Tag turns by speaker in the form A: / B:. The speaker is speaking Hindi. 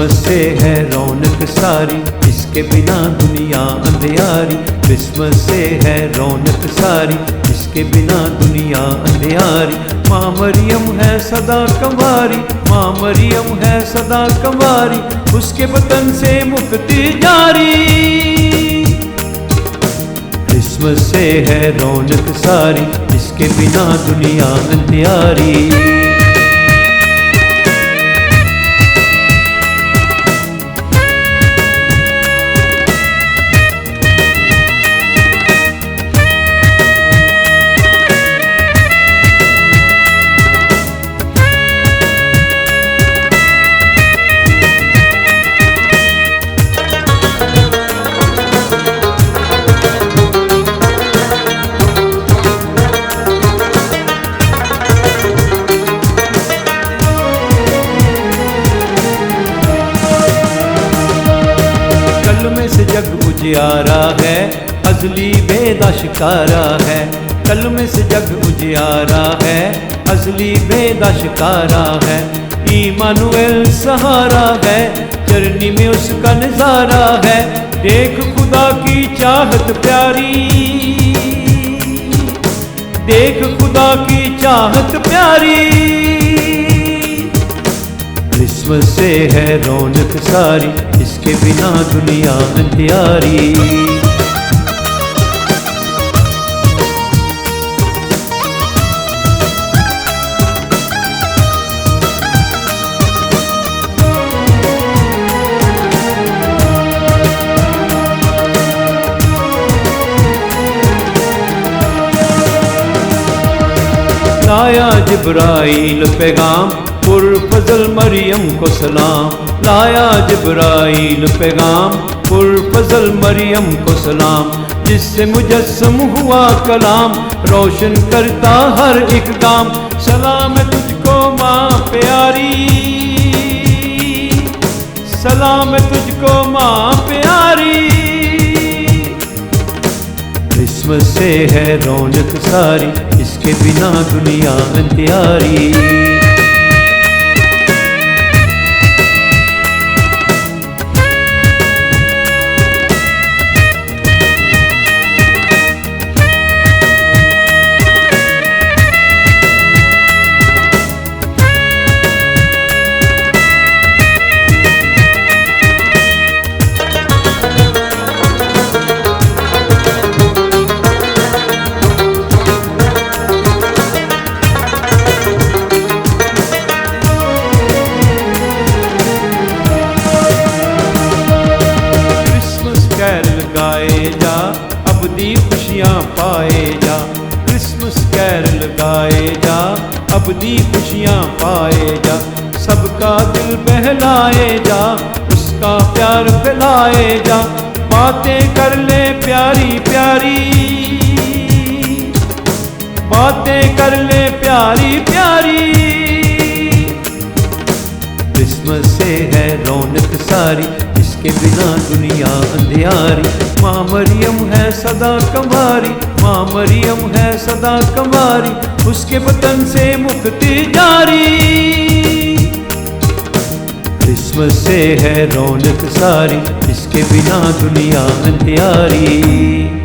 A: क्रिसमस से है रौनक सारी, इसके बिना दुनिया अंधियारी। क्रिसमस से है रौनक सारी, इसके बिना दुनिया अंधियारी। माँ मरियम है सदा कंवारी, माँ मरियम है सदा कंवारी, उसके वतन से मुक्ति जारी। क्रिसमस से है रौनक सारी, इसके बिना दुनिया अंधियारी। जग उजियारा है, अजली बेदा शिकारा है। कलमे से जग उजियारा है, अजली बेदा शिकारा है। इमानुएल सहारा है, चरनी में उसका नजारा है। देख खुदा की चाहत प्यारी, देख खुदा की चाहत प्यारी। क्रिसमस से है रौनक सारी, इसके बिना दुनिया अंधियारी। लाया जिब्राइल पैगाम, पुरफजल मरियम को सलाम। लाया जिब्राइल पैगाम, पुरफजल मरियम को सलाम। जिससे मुजस्सम हुआ कलाम, रोशन करता हर एक काम। सलाम है तुझको माँ प्यारी, सलाम है तुझको माँ प्यारी। क्रिसमस से है रौनक सारी, इसके बिना दुनिया अंधियारी। गाए जा, अबदी खुशियाँ पाए जा। क्रिसमस कैरल गाए जा, अबदी खुशियाँ पाए जा। सबका दिल बहलाए जा, उसका प्यार फैलाए जा। बातें कर ले प्यारी प्यारी, बातें कर ले प्यारी प्यारी। क्रिसमस से है रौनक सारी, इसके बिना दुनिया अंधियारी। माँ मरियम है सदा कंवारी, माँ मरियम है सदा कंवारी, उसके वतन से मुक्ति जारी। क्रिसमस से है रौनक सारी, इसके बिना दुनिया अंधियारी।